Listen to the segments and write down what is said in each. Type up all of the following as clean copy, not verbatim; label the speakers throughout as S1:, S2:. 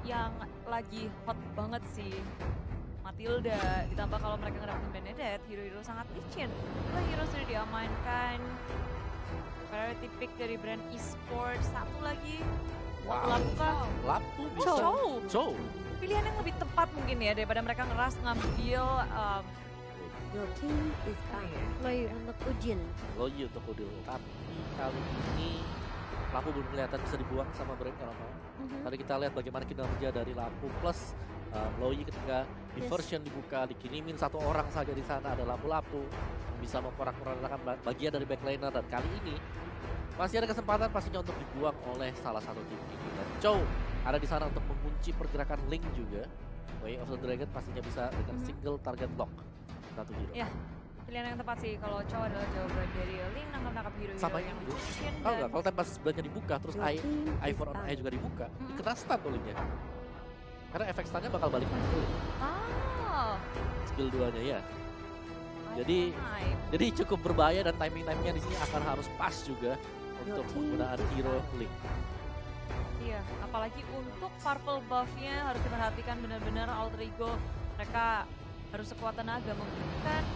S1: yang lagi hot banget sih. Matilda, ditambah kalau mereka ngedapetin Benedetta, hero-hero sangat licin. Dua hero sudah diamankan. Priority pick dari brand esports, satu lagi. Lapu kah?
S2: Lapu bisa.
S1: Chow. Pilihan yang lebih tepat mungkin ya daripada mereka ngeras ngambil
S3: Your team is back.
S4: Loy untuk Ujin.
S2: Loyi untuk Udil. Tapi kali ini Lapu belum kelihatan bisa dibuang sama Brand kalau mau. Tadi kita lihat bagaimana kinerja dari Lapu plus Loyi ketika diversion dibuka, dikirimin satu orang saja di sana ada Lapu-Lapu bisa memporak-porandakan bagian dari backliner, dan kali ini masih ada kesempatan pastinya untuk dibuang oleh salah satu tim ini. Dan Chow ada di sana untuk mengunci pergerakan Link juga. Way of the Dragon pastinya bisa dengan single target lock satu hero.
S1: Ya, pilihan yang tepat sih kalau Chow adalah jawaban dari Link nangkap hero-hero
S2: Sama
S1: yang
S2: ini.
S1: licin.
S2: Kalau nggak, kalau tempat sebelahnya dibuka terus
S3: Your team is
S2: Ivor on
S3: back.
S2: Eye juga dibuka, dikena stun tuh Linknya. Karena efek stunnya bakal balik lagi tuh skill 2-nya ya. Jadi cukup berbahaya dan timing-timingnya di sini akan harus pas juga untuk penggunaan hero Link.
S1: Iya, apalagi untuk purple buff-nya harus diperhatikan benar-benar alter ego. Mereka harus sekuat tenaga memberikan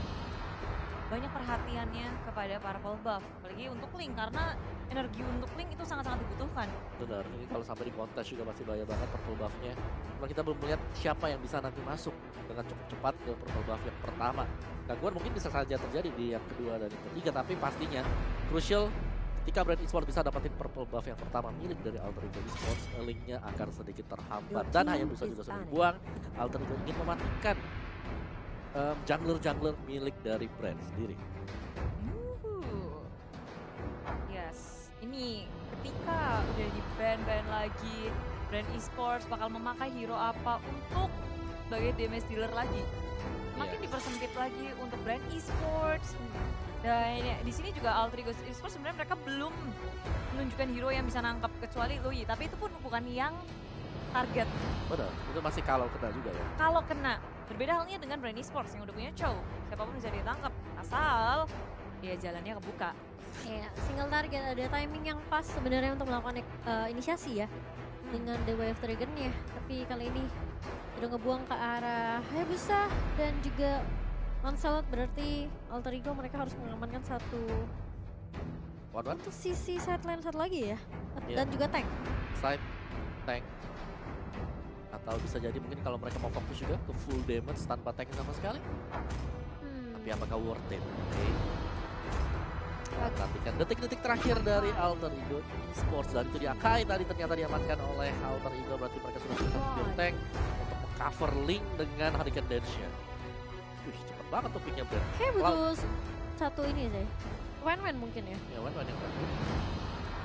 S1: banyak perhatiannya kepada purple buff. Apalagi untuk Link, karena energi untuk Link itu sangat-sangat dibutuhkan.
S2: Benar, ini kalau sampai di kontes juga masih bahaya banget purple buff-nya. Cuma kita belum melihat siapa yang bisa nanti masuk dengan cukup cepat ke purple buff yang pertama. Gangguan mungkin bisa saja terjadi di yang kedua dan yang ketiga, tapi pastinya crucial ketika Brand Esports bisa dapetin purple buff yang pertama milik dari Alter Ego Esports, Link-nya akan sedikit terhambat dan hanya bisa juga sudah dibuang. Alter Ego ingin mematikan jungler-jungler milik dari Brand sendiri.
S1: Yes, ini ketika udah di ban lagi, Brand Esports bakal memakai hero apa untuk sebagai damage dealer lagi. Makin dipersempit lagi untuk Brand Esports. Dan di sini juga Alter Ego Esports sebenarnya mereka belum menunjukkan hero yang bisa nangkap kecuali Loyi, tapi itu pun bukan yang target.
S2: Benar, itu masih kalau kena juga ya.
S1: Kalau kena, berbeda halnya dengan Brand Esports yang udah punya Chow. Siapapun bisa ditangkap, asal ya jalannya kebuka.
S4: Ya, single target, ada timing yang pas sebenarnya untuk melakukan inisiasi ya dengan The Way of Dragon-nya. Tapi kali ini udah ngebuang ke arah Hayabusa dan juga Lancelot, berarti Alter Ego mereka harus mengamankan satu
S2: One-one?
S4: untuk sisi sideline satu lagi ya.
S2: Iya.
S4: Dan juga tank.
S2: Side, tank. Atau bisa jadi mungkin kalau mereka mau fokus juga ke full damage tanpa tank sama sekali. Tapi apakah worth it? Oke. Perhatikan detik-detik terakhir dari Alter Ego Esports, dan itu dia Akai tadi ternyata diamankan oleh Alter Ego, berarti mereka sudah bisa pure tank untuk cover Link dengan Hurricane Dance-nya. Cepet banget tuh picknya Brand.
S4: Kayak butuh satu ini sih. Wen mungkin ya.
S2: Ya one yang terakhir.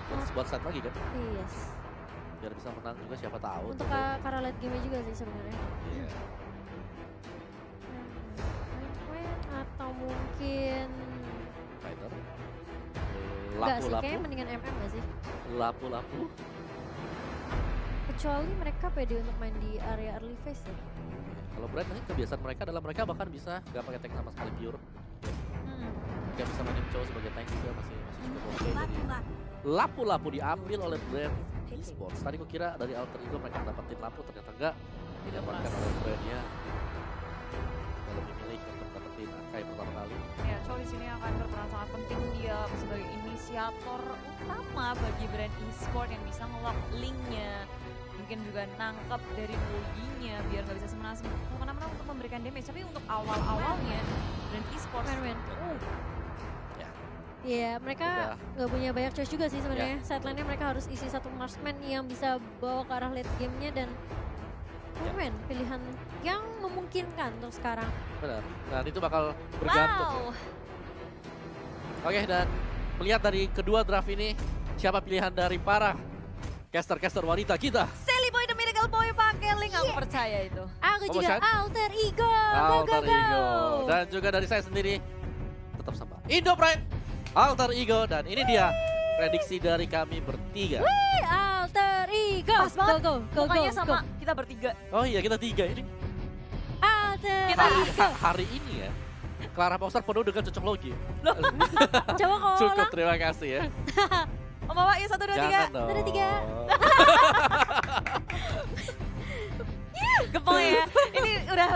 S2: Terus buat set lagi kan,
S4: Yes.
S2: biar bisa menang juga siapa tahu.
S4: Untuk
S2: tuh.
S4: ke arah late game juga sih sebenarnya.
S2: Iya.
S4: Wen atau mungkin
S2: Fighter.
S4: enggak sih,
S2: Lapu-lapu.
S4: kayaknya mendingan MM gak sih?
S2: Lapu-lapu.
S4: Kecuali mereka pede untuk main di area early phase ya.
S2: Kalau Brand nanti kebiasaan mereka adalah mereka bahkan bisa gak pakai tank sama sekali pure. Gak bisa mainin Chow sebagai tank juga masih cukup oke. Jadi lapu-lapu diambil oleh Brand Esports. Tadi gue kira dari Alter Ego mereka dapetin lapu, ternyata enggak. Didapatkan oleh Brand-nya. Yang lebih milih untuk dapetin Akai pertama kali.
S1: Ya, Chow di sini akan berperan sangat penting, dia sebagai inisiator utama bagi Brand Esports yang bisa nge-lock Link-nya. Mungkin juga nangkep dari Loyi-nya biar nggak bisa semena-mena untuk memberikan damage. Tapi untuk awal-awalnya Brand Esports
S4: Iya, mereka nggak punya banyak choice juga sih sebenarnya. Sideline-nya mereka harus isi satu marksman yang bisa bawa ke arah late game-nya, dan pilihan yang memungkinkan untuk sekarang.
S2: Benar. Dan itu bakal bergantung. Oke, dan melihat dari kedua draft ini, siapa pilihan dari para caster-caster wanita kita?
S1: Sally Boy the Miracle Boy pakai Link, aku percaya itu.
S4: Aku juga
S2: Chan?
S4: Alter Ego.
S2: Alter
S4: Go.
S2: Ego. Dan juga dari saya sendiri, tetap sama Indo Pride, Alter Ego, dan ini dia prediksi dari kami bertiga.
S4: Wih, Alter Ego.
S1: Pas banget.
S4: Go.
S1: Pokoknya sama kita bertiga.
S2: Oh iya, kita tiga ini.
S4: Alter
S1: Kita-
S2: Hari ini ya, Clara Boxer penuh dengan cocok logi.
S4: Coba kalau
S2: Cukup, terima kasih ya.
S1: Om Bapak, yuk 1, 2, 3.
S2: Jangan dong.
S4: 1, 2, 3.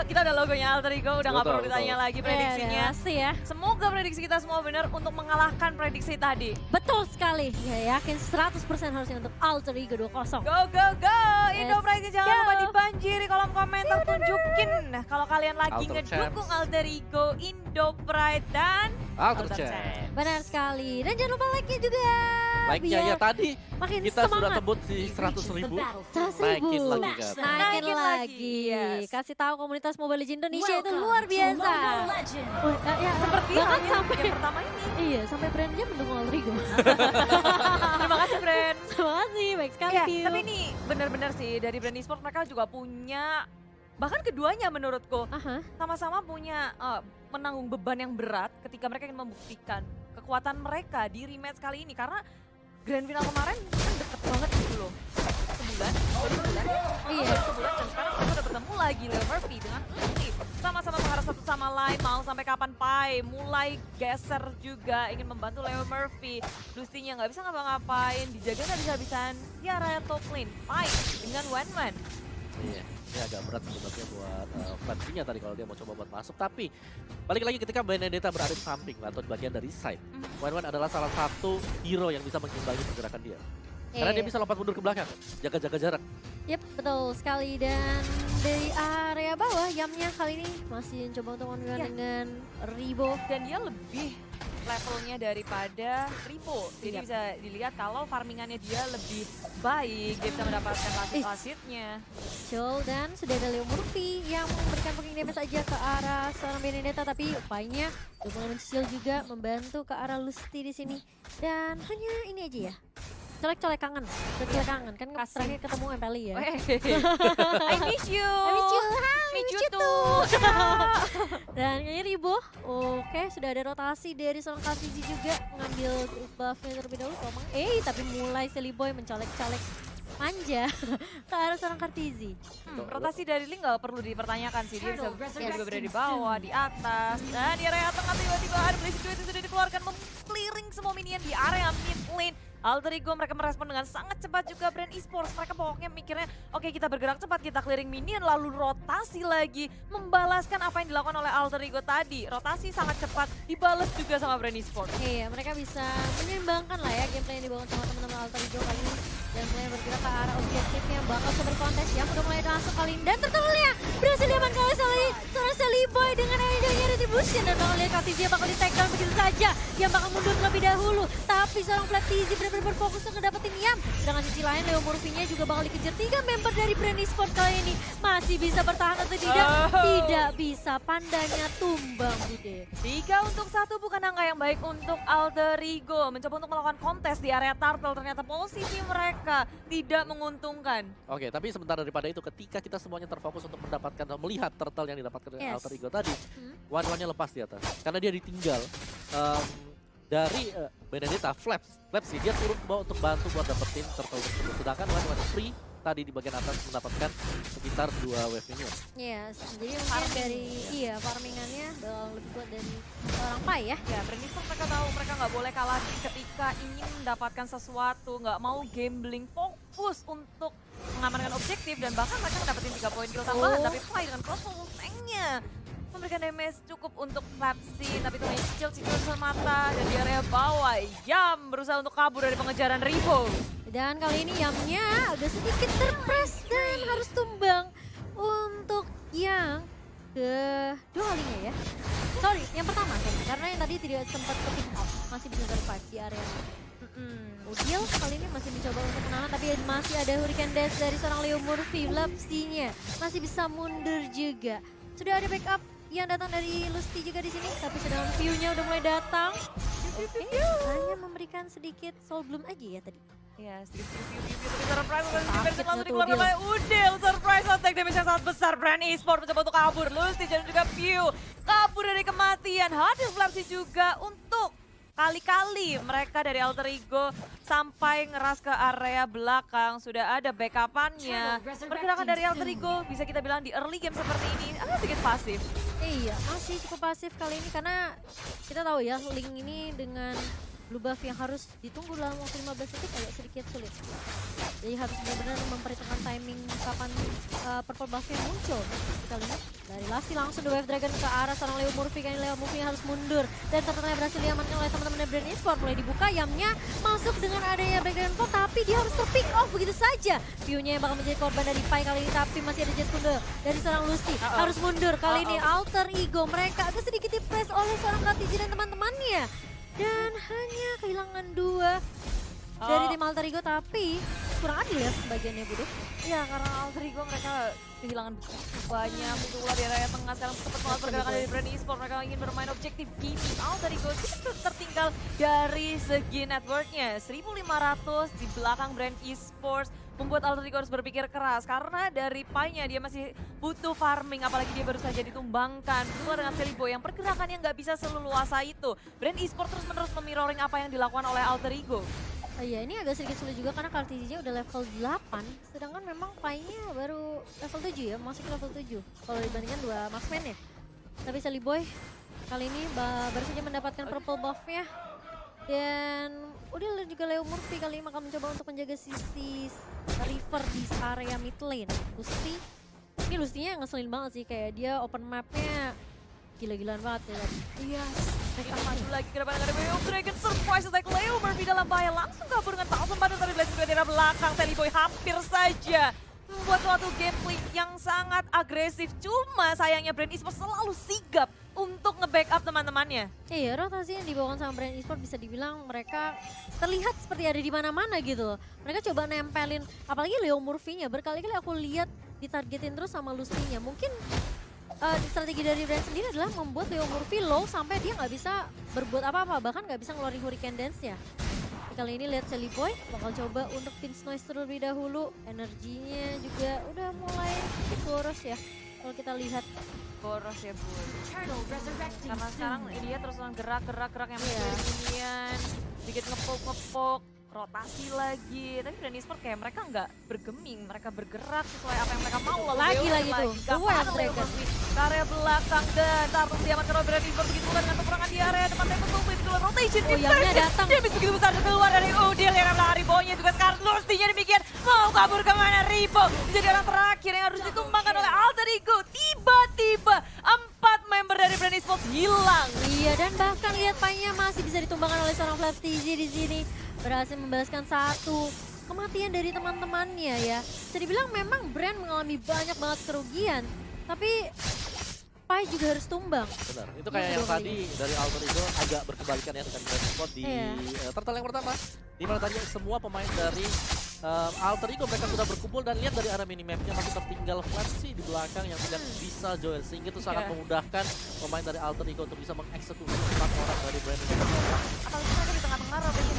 S1: kita udah logonya Alter Ego, udah nggak
S2: Betul,
S1: perlu ditanya
S2: betul.
S1: lagi prediksinya.
S4: Pasti ya.
S1: Semoga prediksi kita semua benar untuk mengalahkan prediksi tadi.
S4: Betul sekali. Ya yakin 100% harusnya untuk Alter Ego 2-0.
S1: Go, go, go! Indo
S4: Let's
S1: Pride jangan
S4: go.
S1: lupa dibanjiri kolom komentar, tunjukin kalau kalian lagi
S2: Alter
S1: ngedukung
S2: Champs.
S1: Alter Ego, Indo Pride, dan
S2: Alter
S1: Alter
S2: Champs.
S1: Champs.
S4: Benar sekali. Dan jangan lupa like-nya juga.
S2: Like-nya ya
S4: biar
S2: tadi
S4: makin
S2: kita sudah
S4: semangat.
S2: tembus di 100.000.
S4: 100.000.
S2: Naikin lagi kan.
S4: Naikin
S1: Naikin lagi,
S4: lagi.
S1: yes.
S4: Kasih tahu komunitas Mobile Legends Indonesia itu luar biasa. Ya,
S1: Seperti
S4: bahkan
S1: halnya
S4: sampai
S1: game pertama ini.
S4: iya, sampai brandnya mendukung Alter Ego.
S1: Terima kasih, Brand.
S4: Terima kasih, baik sekali.
S1: Ya,
S4: Piu.
S1: tapi ini benar-benar sih dari brand e-sport mereka juga punya, bahkan keduanya menurutku
S4: Aha.
S1: sama-sama punya menanggung beban yang berat ketika mereka ingin membuktikan kekuatan mereka di rematch kali ini, karena grand final kemarin kan deket banget gitu loh, sebulan, baru sebulan,
S4: Iya.
S1: baru sebulan, dan sekarang mereka udah bertemu lagi Leo Murphy dengan Lucy, sama-sama mengharap satu sama lain, mau sampai kapan Pai mulai geser juga ingin membantu Leo Murphy. Lucy-nya nggak bisa ngapa-ngapain, dijaga nggak bisa-bisan di area top lane, Pai dengan Wan-Wan.
S2: Iya, ini agak berat sebenarnya buat Flappy-nya tadi kalau dia mau coba buat masuk. Tapi balik lagi ketika Benedetta berada di samping atau di bagian dari side. Wan-Wan adalah salah satu hero yang bisa mengimbangi pergerakan dia. Karena dia bisa lompat mundur ke belakang, jaga-jaga jarak.
S4: Yep, betul sekali. Dan dari area bawah, Yamnya kali ini masih coba untuk
S1: Ya.
S4: dengan Ribo.
S1: Dan dia lebih levelnya daripada Ripo. Jadi
S4: Iya.
S1: bisa dilihat kalau farmingannya dia lebih baik, dia bisa mendapatkan wasit-wasitnya.
S4: Betul, dan sudah ada Leo Murphy yang memberikan poking damage aja ke arah seorang Benedetta, tapi upayanya udah mulai mencicil juga membantu ke arah Lusty di sini. Dan hanya ini aja ya. Colek-colek kangen, colek kangen kan
S1: Kasih.
S4: terakhir ketemu Empeli ya.
S1: I miss you.
S4: I miss you, hi,
S1: Miss you
S4: you
S1: too.
S4: Dan kayaknya Ribo, oke sudah ada rotasi dari seorang Kaltizi juga mengambil buffnya terlebih dahulu. Tapi mulai Seliboy mencolek-colek manja ke arah seorang Kaltizi.
S1: Rotasi dari Link nggak perlu dipertanyakan sih, dia bisa juga berada di bawah, di atas, dan di area tengah tiba-tiba ada Blazing Duet yang sudah dikeluarkan meng-clearing semua minion di area mid lane. Alter Ego mereka merespon dengan sangat cepat juga brand esports. Mereka pokoknya mikirnya, oke kita bergerak cepat, kita clearing minion, lalu rotasi lagi. Membalaskan apa yang dilakukan oleh Alter Ego tadi. Rotasi sangat cepat, dibalas juga sama brand esports.
S4: Iya, mereka bisa menyeimbangkan lah ya gameplay yang dibangun sama teman-teman Alter Ego kali ini. Dan mulai bergerak ke arah objektifnya bakal super kontes yang udah mulai masuk kali ini. Dan tertolongnya berhasil diamankan oleh seorang Seliboy dengan idenya retribution. Dan bakal lihat Kaltizi bakal di take down begitu saja. Yang bakal mundur terlebih dahulu. Tapi seorang Flaptizi benar-benar berfokus untuk ngedapetin Yam. Dengan sisi lain Leo Murphy-nya juga bakal dikejar 3 member dari brand esports kali ini. Masih bisa bertahan atau tidak? Tidak bisa, pandanya tumbang Bude.
S1: 3-1 bukan angka yang baik untuk Alter Ego. Mencoba untuk melakukan kontes di area turtle, ternyata posisi mereka tidak menguntungkan.
S2: Oke, tapi sebentar daripada itu, ketika kita semuanya terfokus untuk mendapatkan atau melihat turtle yang didapatkan dari
S4: Yes.
S2: Alter Ego tadi, Wan-Wannya lepas di atas. Karena dia ditinggal dari Benedetta, Flaps sih, dia turun ke bawah untuk bantu buat dapetin turtle tersebut. Sedangkan Wan-Wan free tadi di bagian atas mendapatkan sekitar 2 wave minion.
S4: Yes, jadi mungkin dari farmingannya bakal lebih kuat dari seorang Pai ya.
S1: Ya, brand esports mereka tahu mereka nggak boleh kalah ketika ingin mendapatkan sesuatu, nggak mau gambling, fokus untuk mengamankan objektif, dan bahkan mereka mendapatkan 3 poin kill tambahan. Tapi Pai dengan crossbow tanknya memberikan damage cukup untuk Flapsy, tapi itu hanya cicil semata. Dan di area bawah, Yam berusaha untuk kabur dari pengejaran Rivo.
S4: Dan kali ini Yamnya agak sedikit terpress dan harus tumbang untuk yang kedua kalinya ya. Sorry, yang pertama kayaknya, karena yang tadi tidak sempat ke pick up, masih bisa survive di area. Udil kali ini masih mencoba untuk menahan, tapi masih ada Hurricane Dash dari seorang Leo Murphy. Lapsinya masih bisa mundur juga. Sudah ada backup yang datang dari Lusty juga di sini, tapi sedangkan view-nya udah mulai datang. Oke, hanya memberikan sedikit soul bloom aja ya tadi.
S1: Ya, sedikit tapi surprise
S4: Sakit
S1: langsung
S4: tuh
S1: dikeluarkan
S4: Udil.
S1: oleh Udil. Surprise attack damage yang sangat besar. Brand esports mencoba untuk kabur. Lusty dan juga Pew kabur dari kematian. Hadir Flapsy juga untuk kali-kali mereka dari Alter Ego sampai ngeras ke area belakang. Sudah ada backupannya. Pergerakan dari Alter Ego bisa kita bilang di early game seperti ini agak sedikit pasif.
S4: Iya, masih cukup pasif kali ini karena kita tahu ya Link ini dengan blue buff yang harus ditunggu dalam waktu 15 detik agak sedikit sulit. Jadi harus benar-benar memperhitungkan timing kapan purple buff-nya muncul. Kita lihat dari Lasty langsung The Wave Dragon ke arah seorang Leo Murphy. Kali Leo Murphy harus mundur. Dan ternyata berhasil diamankan oleh teman-teman dari Brand Esports. Mulai dibuka, Yamnya masuk dengan adanya breakdown pot, tapi dia harus ter-pick off begitu saja. View-nya yang bakal menjadi korban dari Pai kali ini, tapi masih ada jet kunde dari seorang Lusty. Harus mundur kali ini, alter ego mereka agak sedikit di-press oleh seorang KTG dan teman-temannya. Dan hanya kehilangan 2 dari tim alter ego, tapi kurang adil ya bagiannya Budi.
S1: Iya, karena alter ego mereka kehilangan banyak. Untuk ulah di area tengah sekarang cepat banget pergerakan dari Brand Esports. Mereka ingin bermain objektif gaming. Alter ego sedikit tertinggal dari segi networknya. 1.500 di belakang Brand Esports. Membuat Alter Ego harus berpikir keras karena dari Pai-nya dia masih butuh farming, apalagi dia baru saja ditumbangkan. Keluar dengan Celiboy yang pergerakannya nggak bisa seleluasa itu. Brand Esports terus-menerus memirroring apa yang dilakukan oleh Alter Ego.
S4: Iya, ini agak sedikit sulit juga karena KTG udah level 8, sedangkan memang Pai-nya baru level 7 ya, masuk ke level 7 kalau dibandingkan 2 marksman ya. Tapi Celiboy kali ini baru saja mendapatkan purple buff-nya. Dan udah juga Leo Murphy kali ini akan mencoba untuk menjaga sisi River di area mid lane. Lusty, ini Lustynya ngeselin banget sih, kayak dia open map-nya gila-gilaan banget ya tadi.
S1: Iya, mereka maju lagi ke depan dengan Leo Dragon surprise attack. Leo Murphy dalam bahaya, langsung kabur dengan Thousand Banner tapi Blessing dari belakang. Celiboy hampir saja membuat suatu gameplay yang sangat agresif. Cuma sayangnya Brand Esports selalu sigap untuk nge-backup teman-temannya.
S4: Iya, rotasi yang dibawakan sama Brand Esports bisa dibilang mereka terlihat seperti ada di mana-mana gitu. Mereka coba nempelin, apalagi Leo Murphy-nya berkali-kali aku lihat ditargetin terus sama Lusty-nya. Mungkin strategi dari Brand sendiri adalah membuat Leo Murphy low sampai dia nggak bisa berbuat apa-apa, bahkan nggak bisa ngeluarin Hurricane Dance-nya. Kali ini lihat Celiboy bakal coba untuk Pinch Noise terlebih dahulu. Energinya juga udah mulai boros ya kalau kita lihat.
S1: Boros ya Bu. Karena sekarang dia terus gerak yang minion, sedikit ngepok, rotasi lagi. Tapi Brand Esports kayak mereka nggak bergeming, mereka bergerak sesuai apa yang mereka mau.
S4: Lagi tuh, The Wave Dragon.
S1: Area belakang dan Tartung diamankan oleh Brand Esports begitu pula dengan peperangan di area depan tembak tuh begitu rotation.
S4: Yamnya datang.
S1: Dia begitu besar keluar dari Udil yang adalah Ribonya juga sekarang Lustynya demikian. Mau kabur kemana Ribo? Menjadi orang terakhir yang harus ditumbangkan oleh Alter Ego. Tiba-tiba 4 member dari Brand Esports hilang.
S4: Iya, dan bahkan lihat Pai-nya masih bisa ditumbangkan oleh seorang Flash TG di sini. Berhasil membalaskan 1 kematian dari teman-temannya ya. Bisa dibilang memang Brand mengalami banyak banget kerugian. Tapi Pai juga harus tumbang.
S2: Benar, itu kayak yang tadi dari Alter Ego agak berkebalikan ya dengan Brand Esports di turtle yang pertama. Di mana tadi semua pemain dari Alter Ego mereka sudah berkumpul dan lihat dari arah minimapnya masih tertinggal Flashy di belakang yang tidak bisa join. Sehingga itu sangat memudahkan pemain dari Alter Ego untuk bisa mengeksekusi 4 orang dari Brand Esports.
S1: Apalagi mereka di tengah-tengah rotation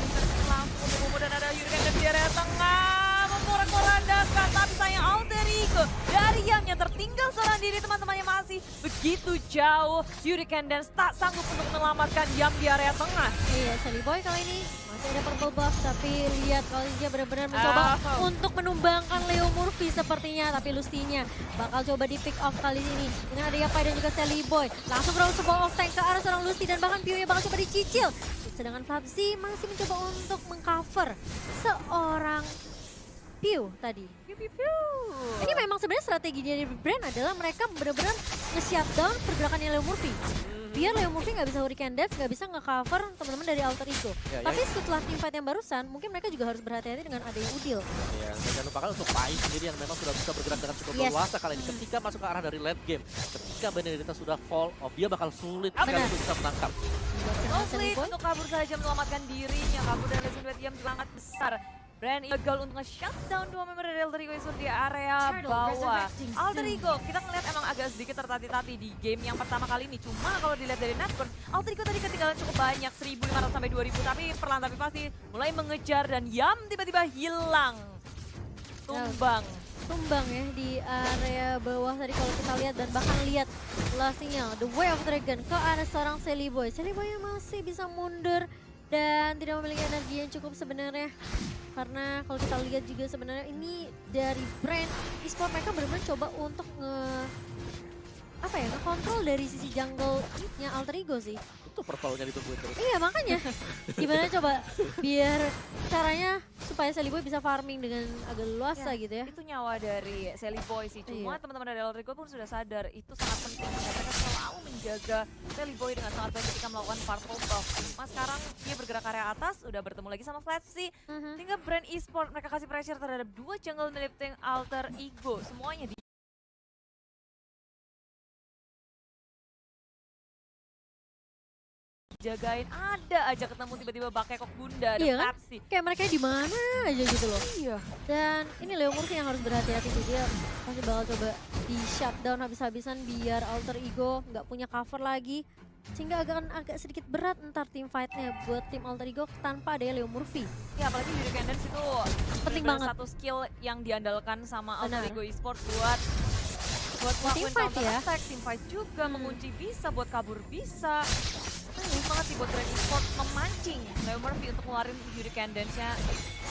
S1: langsung untuk dan ada Hurricane di area tengah memporak-porandakan, tapi sayang Alter Ego dari Yamnya tertinggal seorang diri, teman-temannya masih begitu jauh. Hurricane Dance tak sanggup untuk menyelamatkan Yam di area tengah.
S4: Iya, Celiboy kali ini masih ada purple buff, tapi lihat kali dia benar-benar mencoba untuk menumbangkan Leo Murphy sepertinya, tapi Lusty-nya bakal coba di pick off kali ini dengan ada Yapai dan juga Celiboy. Langsung roll sebuah off tank ke arah seorang Lusty dan bahkan Pio-nya bakal coba dicicil. Sedangkan PUBG masih mencoba untuk mengcover seorang Pio tadi. Ini memang sebenarnya strategi dari Brand adalah mereka benar-benar nge-shutdown pergerakannya Leo Murphy. Biar Leo Murphy nggak bisa Hurricane Dance, nggak bisa nge-cover teman-teman dari Alter Ego. Tapi setelah teamfight yang barusan, mungkin mereka juga harus berhati-hati dengan adanya Udil.
S2: Ya, jangan lupakan untuk Pai sendiri yang memang sudah bisa bergerak dengan cukup leluasa kali ini. Ketika masuk ke arah dari late game, ketika Benedetta sudah fall off, dia bakal sulit sekali untuk bisa menangkap.
S1: Sulit untuk kabur saja menyelamatkan dirinya. Kabur dari Legend Duet Yam sangat besar. Brand gagal untuk nge-shutdown 2 member dari Alter Ego di area bawah. Alter Ego, kita ngeliat emang agak sedikit tertati-tati di game yang pertama kali ini. Cuma kalau dilihat dari netcon, Alter Ego tadi ketinggalan cukup banyak, 1.500 sampai 2.000. Tapi perlahan tapi pasti mulai mengejar dan Yam tiba-tiba hilang.
S4: Tumbang ya di area bawah tadi kalau kita lihat, dan bahkan lihat lastnya The Way of Dragon ke arah seorang Celiboy. Celiboy yang masih bisa mundur dan tidak memiliki energi yang cukup sebenarnya. Karena kalau kita lihat juga sebenarnya ini dari Brand Esports mereka benar-benar coba untuk apa ya, ngekontrol dari sisi jungle-nya Alter Ego sih.
S2: Itu purple-nya ditungguin terus.
S4: Iya makanya, gimana coba biar caranya supaya Sally Boy bisa farming dengan agak leluasa gitu ya.
S1: Itu nyawa dari Sally Boy sih, cuma teman-teman dari Alter Ego pun sudah sadar itu sangat penting. Mereka selalu menjaga Sally Boy dengan sangat baik ketika melakukan purple buff. Mas sekarang dia bergerak area atas, udah bertemu lagi sama Flapsy. Tinggal brand e-sport, mereka kasih pressure terhadap dua jungle milik tim Alter Ego. Semuanya jagain, ada aja ketemu tiba-tiba Bakekok Bunda dan
S4: Iya kan?
S1: Flapsy.
S4: Kayak mereka di mana aja gitu loh.
S1: Iya.
S4: Dan ini Leo Murphy yang harus berhati-hati sih, dia pasti bakal coba di shutdown habis-habisan biar Alter Ego nggak punya cover lagi. Sehingga agak sedikit berat ntar tim fightnya buat tim Alter Ego tanpa ada Leo Murphy.
S1: Ya apalagi Hurricane Dance itu
S4: Penting
S1: bener-bener
S4: banget.
S1: satu skill yang diandalkan sama Alter
S4: Benar.
S1: Ego Esports buat
S4: Team
S1: ngelakuin
S4: fight
S1: counter
S4: ya.
S1: attack, team fight juga, mengunci bisa, buat kabur bisa. Bagus banget sih buat Brand Esports memancing Leo Murphy untuk ngeluarin Hurricane Dance-nya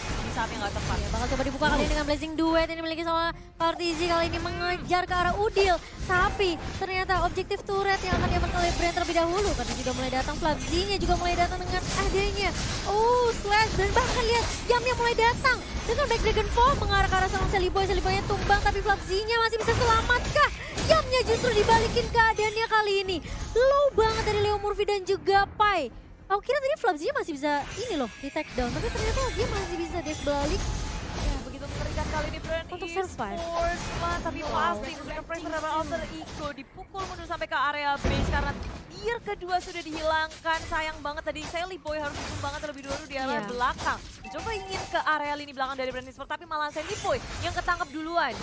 S1: di saat yang gak tepat.
S4: Ya, bakal coba dibuka kali ini dengan Blazing Duet ini memiliki sama Partizi kali ini mengejar ke arah Udil. Tapi ternyata objektif turret yang akan diamankan oleh Brand terlebih dahulu. Karena juga mulai datang, Flapsy-nya juga mulai datang dengan adanya. Oh, Slash dan bahkan lihat Yamnya mulai datang. Dengan Black Dragon Fall mengarah ke arah seorang Sally Boy. Sally Boy-nya tumbang tapi Flapsy-nya masih bisa selamatkah? Yamnya justru dibalikin keadaannya kali ini. Low banget dari Leo Murphy dan juga Pai. Aku kira tadi Flapsy-nya masih bisa ini loh, di take down. Tapi ternyata dia masih bisa dash balik.
S1: Ya, begitu mengerikan kali ini Brand
S4: Untuk survive.
S1: Esports, man, tapi pasti memberikan pressure dari Alter Ego, dipukul mundur sampai ke area base karena tier kedua sudah dihilangkan. Sayang banget tadi Sally Boy harus untung banget terlebih dahulu di area
S4: Iya.
S1: belakang. Coba ingin ke area lini belakang dari Brand Esports, tapi malah Sally Boy yang ketangkep duluan.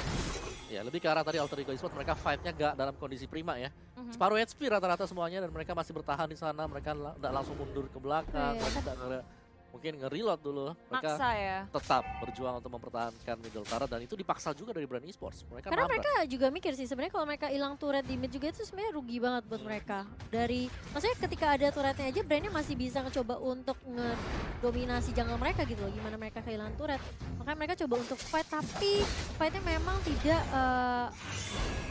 S2: Ya, lebih ke arah tadi Alter Ego Esports, mereka fight-nya gak dalam kondisi prima ya. Separuh HP rata-rata semuanya dan mereka masih bertahan di sana, mereka nggak langsung mundur ke belakang,
S4: Iya.
S2: mereka mungkin nge-reload dulu. Mereka
S1: Maksa ya.
S2: tetap berjuang untuk mempertahankan middle turret dan itu dipaksa juga dari Brand Esports. Mereka
S4: Karena
S2: nabrak.
S4: mereka juga mikir sih sebenarnya kalau mereka hilang turret di mid juga itu sebenarnya rugi banget buat mereka. Dari maksudnya ketika ada turretnya aja Brandnya masih bisa mencoba untuk ngedominasi jungle mereka gitu loh. Gimana mereka kehilangan turret. Makanya mereka coba untuk fight tapi fightnya memang tidak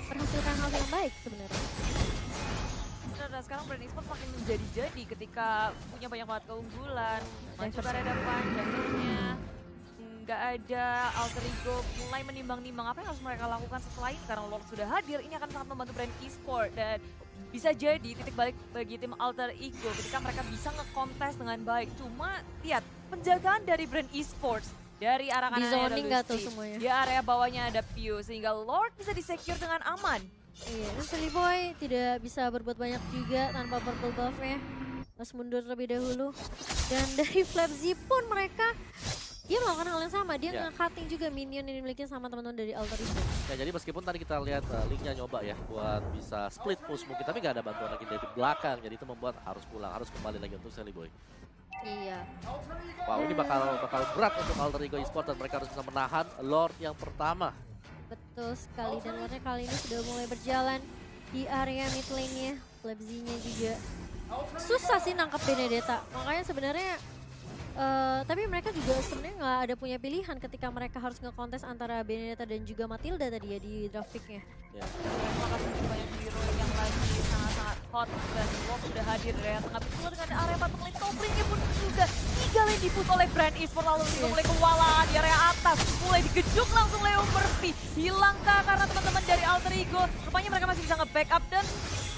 S4: menghasilkan hal yang baik sebenarnya.
S1: Dan sekarang Brand Esports makin menjadi-jadi ketika punya banyak banget keunggulan. Maju ke area depan, jatuhnya nggak ada. Alter Ego mulai menimbang-nimbang apa yang harus mereka lakukan setelah ini. Karena Lord sudah hadir, ini akan sangat membantu Brand Esports. Dan bisa jadi titik balik bagi tim Alter Ego ketika mereka bisa nge-contest dengan baik. Cuma lihat, penjagaan dari Brand Esports. Dari arah
S4: Di
S1: kanannya ada
S4: zoning nggak tuh
S1: Lucy,
S4: semuanya?
S1: di area bawahnya ada Pew, sehingga Lord bisa di-secure dengan aman.
S4: Iya, dan Sally Boy tidak bisa berbuat banyak juga tanpa purple buff-nya. Harus mundur terlebih dahulu. Dan dari Flapsy pun mereka dia melakukan hal yang sama, dia
S2: Ya.
S4: nge-cutting juga minion yang dimiliki sama teman-teman dari Alter Ego.
S2: Ya, jadi meskipun tadi kita lihat linknya nyoba ya buat bisa split push mungkin, tapi gak ada bantuan lagi dari belakang, jadi itu membuat harus pulang, harus kembali lagi untuk Sally Boy.
S4: Iya.
S2: Wow, ini bakal berat untuk Alter Ego Esports dan mereka harus bisa menahan Lord yang pertama.
S4: Betul sekali, dan Lordnya kali ini sudah mulai berjalan di area mid lane-nya. Flapsy-nya juga susah sih nangkep Benedetta, makanya sebenarnya tapi mereka juga sebenarnya nggak ada punya pilihan ketika mereka harus nge-contest antara Benedetta dan juga Matilda tadi ya di draft pick-nya.
S2: Ya.
S1: Terima kasih banyak hero yang lagi sangat-sangat hot dan Lord sudah hadir dari area tengah. Betul dengan area patung lane, top lane-nya pun sudah 3 lane dipush oleh Brand Esports, lalu juga mulai kewalahan di area atas, mulai digejuk langsung Leo Murphy. Hilangkah karena teman-teman dari Alter Ego, rupanya mereka masih bisa nge-backup dan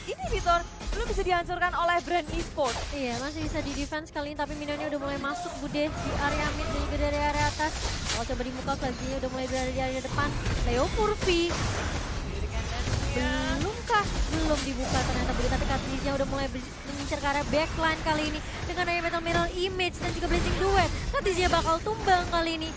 S1: ini Vitor belum bisa dihancurkan oleh Brand Esports.
S4: Iya, masih bisa di defense kali ini, tapi minionnya udah mulai masuk Bude di area mid dan juga dari area atas. Kalau coba dibuka Flapsy-nya udah mulai berada di area depan. Leo Murphy belumkah? Belum dibuka ternyata begitu, tapi Katriznya udah mulai mengincar ke arah backline kali ini dengan adanya Metal Mirror Image dan juga Blazing Duet. Katriznya bakal tumbang kali ini.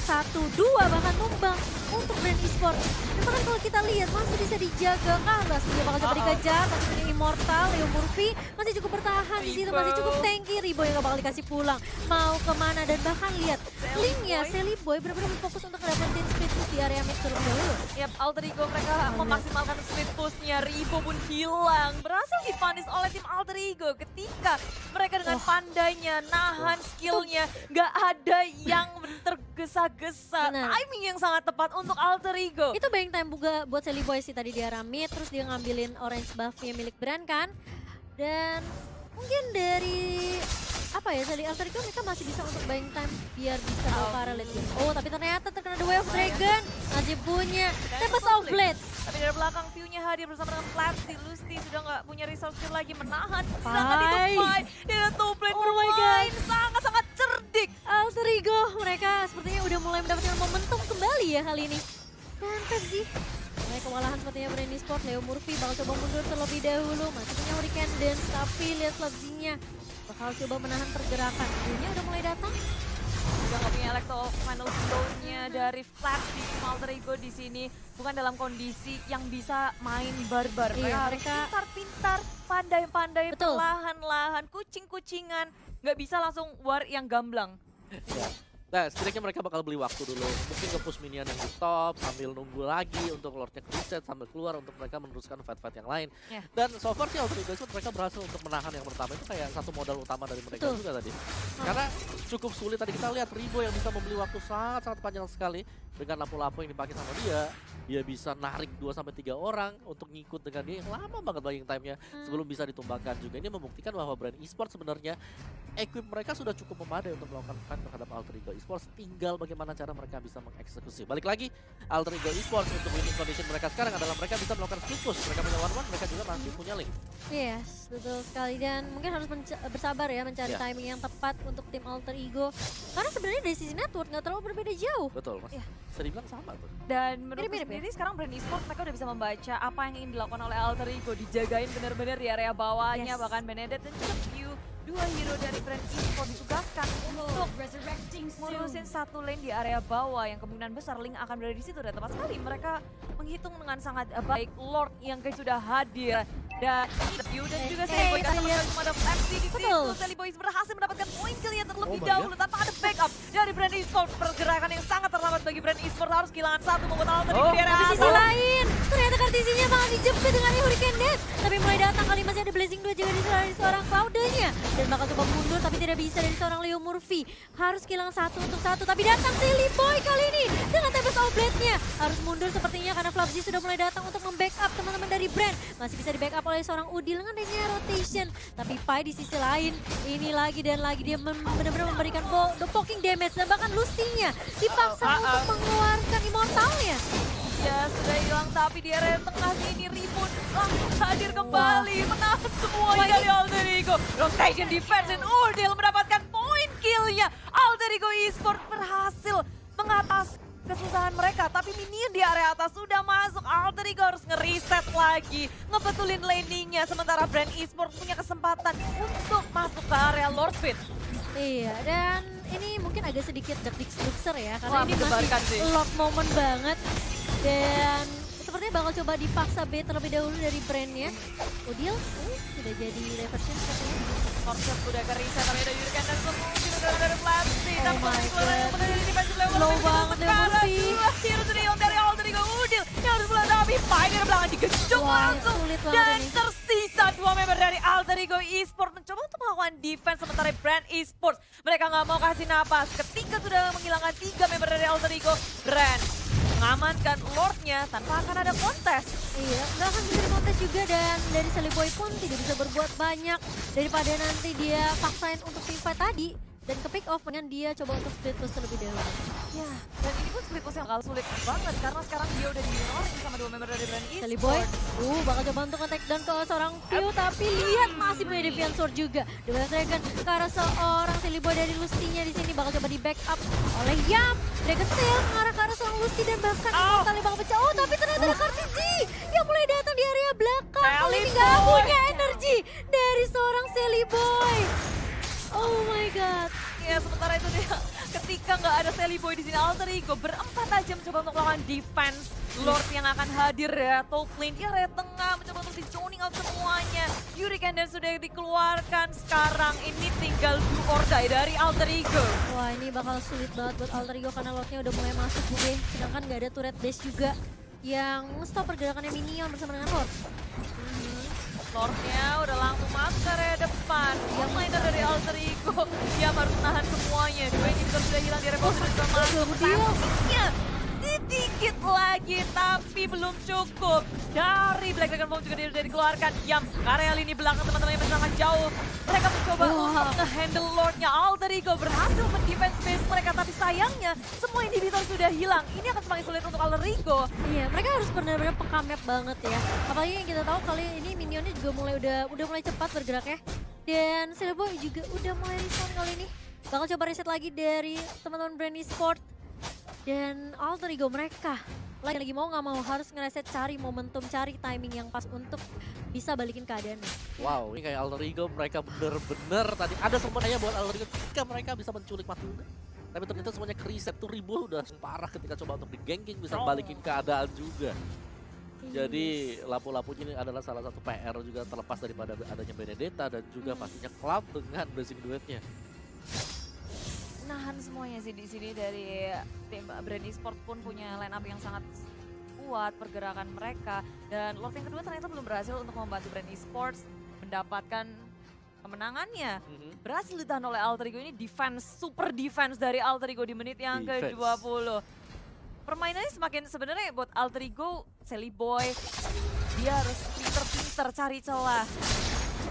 S4: 1, 2 bahkan tumbang untuk Brand Esports. Dan bahkan kalau kita lihat masih bisa dijaga, Carlos dia bakal coba dikejar, tapi punya Immortal. Leo Murphy masih cukup bertahan di situ, masih cukup tanky. Ribo yang gak bakal dikasih pulang, mau kemana, dan bahkan lihat linknya Sally Boy benar-benar fokus untuk dapetin split push di area mid terlebih dahulu.
S1: Yap, Alter Ego mereka memaksimalkan split push-nya. Ribo pun hilang, berhasil dipanis oleh tim Alter Ego ketika mereka dengan pandainya nahan skillnya, nggak ada yang tergesa-gesa.
S4: Benar.
S1: Timing yang sangat tepat untuk Alter Ego.
S4: Itu buying time juga buat Silly Boy sih tadi dia ramit, terus dia ngambilin orange buff-nya milik Brand kan. Dan mungkin dari apa ya, dari Alter Ego mereka masih bisa untuk buying time biar bisa bawa ke arah late game. Oh tapi ternyata terkena The Way of Dragon, masih punya Tempest of Blade.
S1: Tapi dari belakang view-nya hadir bersama dengan Flatzy. Lusty sudah nggak punya resource skill lagi, menahan. Sedangkan itu Pai, dia top lane bermain sangat-sangat cerdik.
S4: Alter Ego mereka sepertinya udah mulai mendapatkan momentum kembali ya kali ini. Dan Pepsi mulai kewalahan sepertinya Brand Esports. Leo Murphy bakal coba mundur terlebih dahulu, masih punya Hurricane Dance, tapi lihat Flatzy-nya bakal coba menahan pergerakan. Dunia udah mulai datang.
S1: Udah nggak punya Electro final blow-nya dari Flatzy. Alter Ego di sini bukan dalam kondisi yang bisa main barbar.
S4: Iya,
S1: Mereka harus pintar-pintar, pandai-pandai,
S4: Betul.
S1: perlahan-lahan, kucing-kucingan. Nggak bisa langsung war yang gamblang.
S2: Ya. Nah, setidaknya mereka bakal beli waktu dulu. Mungkin nge-push minion yang di top, sambil nunggu lagi untuk Lordnya reset, sambil keluar untuk mereka meneruskan fight-fight yang lain.
S1: Ya.
S2: Dan so far sih Alter Ego mereka berhasil untuk menahan yang pertama. Itu kayak satu modal utama dari mereka
S4: Betul.
S2: juga tadi. Karena cukup sulit tadi kita lihat Ribo yang bisa membeli waktu sangat-sangat panjang sekali. Dengan lampu-lampu yang dipakai sama dia. Dia bisa narik 2-3 orang untuk ngikut dengan dia yang lama banget buying time-nya sebelum bisa ditumbangkan juga. Ini membuktikan bahwa Brand Esports sebenarnya equip mereka sudah cukup memadai untuk melakukan fight terhadap Alter Ego Esports. Tinggal bagaimana cara mereka bisa mengeksekusi. Balik lagi, Alter Ego Esports untuk winning condition mereka sekarang adalah mereka bisa melakukan split push. Mereka punya one-one, mereka juga masih punya link.
S4: Yes, betul sekali, dan mungkin harus bersabar ya mencari
S2: Ya.
S4: timing yang tepat untuk tim Alter Ego. Karena sebenarnya dari sisi network nggak terlalu berbeda jauh.
S2: Betul, Mas.
S1: Ya.
S2: Bisa dibilang sama tuh.
S1: Dan menurut
S4: Mirip-mirip
S1: sendiri sekarang Brand Esports mereka udah bisa membaca apa yang ingin dilakukan oleh Alter Ego. Dijagain bener-bener di area bawahnya,
S4: Yes.
S1: bahkan Benedetta dan juga Q. Dua hero dari Brand Esports ditugaskan untuk ngurusin satu lane di area bawah yang kemungkinan besar Link akan berada di situ. Dan tepat sekali mereka menghitung dengan sangat baik Lord yang sudah hadir. Dan Q dan juga Sally Boy
S4: kita lihat.
S1: cuma ada FC di situ.
S4: Betul.
S1: Sally Boy berhasil mendapatkan poin killnya terlebih
S2: Oh my
S1: dahulu tanpa ada backup dari Brand Esports. Pergerakan yang sangat terlambat bagi Brand Esports, harus kehilangan satu membuat Alter Ego di area
S4: Di sisi
S1: atas.
S4: lain, ternyata Kartisinya malah dijemput dengan Hurricane Death. Tapi mulai datang kali masih ada Blazing 2 juga dari seorang Cloud-nya. Dan bakal coba mundur tapi tidak bisa dari seorang Leo Murphy. Harus kehilangan satu untuk satu, tapi datang Silly Boy kali ini dengan Tempest of Blade-nya. Harus mundur sepertinya karena Flapzy sudah mulai datang untuk membackup teman-teman dari Brand. Masih bisa di backup oleh seorang Udil dengan adanya rotation. Tapi Pai di sisi lain, ini lagi dan lagi dia benar-benar memberikan poking damage. Dan bahkan Lusty-nya dipaksa untuk mengeluarkan Immortal-nya.
S1: Ya sudah hilang, tapi di area tengah ini Ribut langsung hadir kembali, menahan semuanya dari Alter Ego. Rotation defense dan Udil mendapatkan poin killnya. Alter Ego Esports berhasil mengatasi kesusahan mereka, tapi minion di area atas sudah masuk. Alter Ego harus nge-reset lagi, ngebetulin landingnya, sementara Brand Esports punya kesempatan untuk masuk ke area Lord Pit.
S4: Iya, dan ini mungkin agak sedikit dekdik-dekser ya, karena
S1: Wah,
S4: ini
S1: mendebarkan
S4: masih
S1: sih.
S4: Lord moment banget. Dan sepertinya bakal coba dipaksa B terlebih dahulu dari Brand-nya. Udil, sudah jadi reversion sepertinya.
S1: Konsep udah ke reset, tapi ada Yurikan dan semua sudah dari Flatzy.
S4: Oh
S1: Tapi
S4: my
S1: keluaran yang
S4: God.
S1: benar dari defensive level.
S4: Low
S1: tapi
S4: banget Leo
S1: sekarang
S4: Murphy.
S1: dua hero sudah hilang dari Alter Ego. Udil yang harus mulai, tapi Pai dari belakang digejok
S4: Wah,
S1: langsung.
S4: sulit banget
S1: Dan
S4: ini.
S1: tersisa dua member dari Alter Ego Esports mencoba untuk melakukan defense, sementara Brand Esports mereka nggak mau kasih napas. Ketika sudah menghilangkan 3 member dari Alter Ego, Brand mengamankan Lordnya tanpa akan ada kontes.
S4: Iya, nggak akan bisa dikontes juga, dan dari Silly Boy pun tidak bisa berbuat banyak daripada nanti dia paksain untuk teamfight tadi. Dan ke pick off dengan dia coba untuk split push terlebih dahulu.
S1: Ya, dan ini pun split push yang bakal sulit banget karena sekarang dia udah di-ignoring sama 2 member dari Brand Esports.
S4: Silly Boy, bakal coba untuk nge-take down ke seorang View, tapi lihat masih punya Deviant Sword juga. The Wild Dragon ke arah seorang Silly Boy dari Lusty-nya di sini bakal coba di backup oleh Yam. Dragon Tail mengarah ke arah seorang Lusty dan bahkan Immortal bakal pecah. Oh, tapi ternyata ada Kartisi yang mulai datang di area belakang. Kali ini nggak punya energi dari seorang Silly Boy. Oh my god.
S1: Ya, sementara itu dia ketika nggak ada Sally Boy di sini, Alter Ego berempat aja mencoba untuk melakukan defense. Lord yang akan hadir ya, top lane di area tengah mencoba untuk di-zoning out semuanya. Hurricane dan sudah dikeluarkan, sekarang ini tinggal do or die dari Alter Ego.
S4: Wah, ini bakal sulit banget buat Alter Ego karena Lordnya udah mulai masuk gue. Sedangkan nggak ada turret base juga yang stop pergerakannya minion bersama dengan Lord.
S1: Lordnya udah langsung masuk ke area depan. Yang mainan dari Alter Ego, dia harus menahan semuanya. Dua ini juga sudah hilang di area bawah, sudah masuk. Tankingnya sedikit lagi, tapi belum cukup. Dari Black Dragon Bomb juga sudah dikeluarkan. Yam, area lini belakang teman-teman yang sangat jauh. Mereka mencoba untuk nge-handle Lordnya. Alter Ego berhasil mendefense base mereka, tapi sayangnya semua inhibitor sudah hilang. Ini akan semakin sulit untuk Alter Ego.
S4: Iya, mereka harus benar-benar peka map banget ya. Apalagi yang kita tahu kali ini minionnya juga udah mulai cepat bergeraknya. Dan Silverboy juga udah mulai respawn kali ini. Bakal coba reset lagi dari teman-teman Brand Esport. Dan Alter Ego mereka lagi mau nggak mau harus ngereset, cari momentum, cari timing yang pas untuk bisa balikin keadaannya.
S2: Wow, ini kayak Alter Ego mereka bener-bener tadi ada semuanya buat Alter Ego ketika mereka bisa menculik Matilda. Tapi ternyata semuanya ke-reset tuh Ribu udah parah ketika coba untuk di-ganking bisa balikin keadaan juga. Jadi lapu-lapu ini adalah salah satu PR juga terlepas daripada adanya Benedetta dan juga pastinya Cloud dengan blessing duetnya.
S1: Nahan semuanya sih di sini dari tim Brand Esport pun punya line up yang sangat kuat pergerakan mereka, dan Lord yang kedua ternyata belum berhasil untuk membantu Brand Esports mendapatkan kemenangannya. Berhasil ditahan oleh Alter Ego. Ini defense, super defense dari Alter Ego di menit yang ke-20. Permainannya semakin sebenarnya buat Alter Ego, Sally Boy, dia harus pinter-pinter cari celah.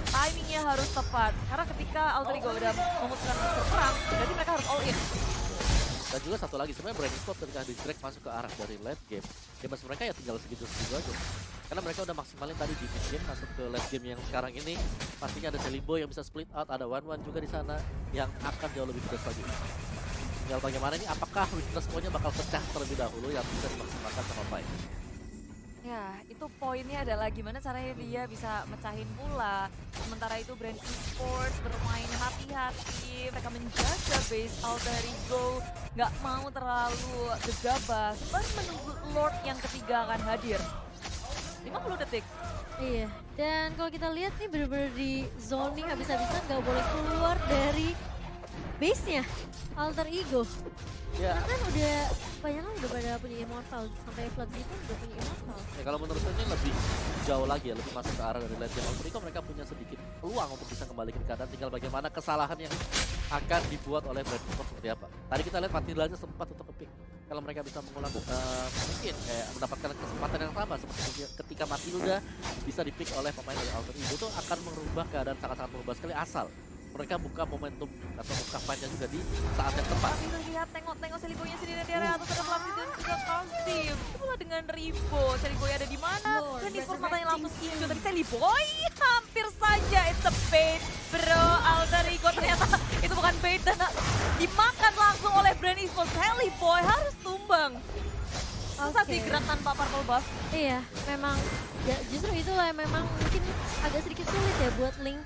S1: Timingnya harus tepat, karena ketika Alter Ego udah memutuskan berperang, berarti mereka harus all in.
S2: Dan juga satu lagi, sebenarnya Brand Esport ketika di drag masuk ke arah dari late game, damage mereka ya tinggal segitu-segitu aja. Karena mereka udah maksimalin tadi di mid game, masuk ke late game yang sekarang ini pastinya ada Sally Boy yang bisa split out, ada One juga di sana yang akan jauh lebih pedas lagi. Tinggal bagaimana ini, apakah weakness point-nya bakal pecah terlebih dahulu yang bisa dimaksimalkan sama Pai.
S1: Ya, itu poinnya adalah gimana caranya dia bisa mecahin pula. Sementara itu Brand Esports bermain hati-hati, mereka menjaga base Alter Ego, nggak mau terlalu gegabah, sembari menunggu Lord yang ketiga akan hadir. 50 detik.
S4: Iya, dan kalau kita lihat nih bener-bener di zoning habis-habisan, nggak boleh keluar dari base-nya Alter Ego.
S2: Ya.
S4: Kan udah pada punya immortal, sampai Flood gitu udah punya immortal.
S2: Ya kalau menurut saya ini lebih jauh lagi ya, lebih masuk ke arah dari late game. Alter Ego mereka punya sedikit peluang untuk bisa kembalikan keadaan, tinggal bagaimana kesalahan yang akan dibuat oleh Brand Esport seperti apa. Tadi kita lihat Matilda aja sempat untuk nge-pick. Kalau mereka bisa mengulang mungkin kayak mendapatkan kesempatan yang sama seperti ketika Matilda bisa di-pick oleh pemain dari Alter Ego, itu akan merubah keadaan sangat-sangat berubah sekali asal mereka buka momentum atau buka fight-nya juga di saat yang tepat.
S1: Tapi lihat tengok Sally Boy-nya sendiri di area atas, ada Fluffy dan juga Kostim. Itu pula dengan Ribo, Sally Boy ada di mana? Dan di sport matanya langsung hijau dari Sally Boy. Hampir saja, it's a bait bro. Alter Ego ternyata itu bukan bait dan dimakan langsung oleh Brand Esports. Sally Boy harus tumbang. Susah sih gerak tanpa purple buff.
S4: Iya, memang ya justru itulah yang memang mungkin agak sedikit sulit ya buat Link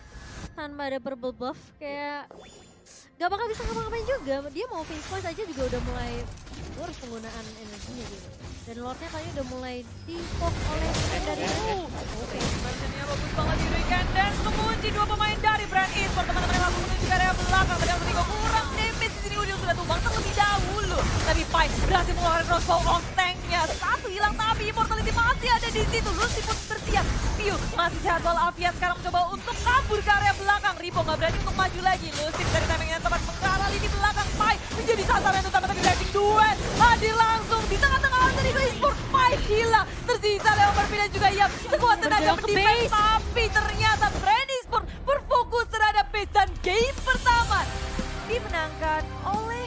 S4: tanpa ada purple buff, kayak gak bakal bisa ngapa-ngapain juga. Dia mau finish point aja juga udah mulai boros penggunaan energinya gitu. Dan Lordnya kayaknya udah mulai di-pop oleh dari
S1: Oke, conversionnya bagus banget di Weekend dan mengunci dua pemain dari Brand Esport. Teman-teman yang langsung menuju ke area belakang, padahal Rico kurang damage di sini. Udah sudah tumbang terlebih dahulu, tapi Pai berhasil mengeluarkan crossbow on tanknya. Satu hilang, tapi Immortality masih ada di situ. Lucy pun bersiap. Piu masih sehat walafiat, sekarang mencoba untuk kabur ke area belakang. Rico nggak berani untuk maju lagi. Lucy dari timing yang tepat mengarah lini belakang. Pai menjadi sasaran utama, tapi Blazing Duet hadir langsung di tengah-tengah Alter Ego Esports. Pai hilang, tersisa Leon Berpindah juga Yam. Sekuat tenaga mendefense, tapi ternyata Brand Esports berfokus terhadap base dan game pertama dimenangkan oleh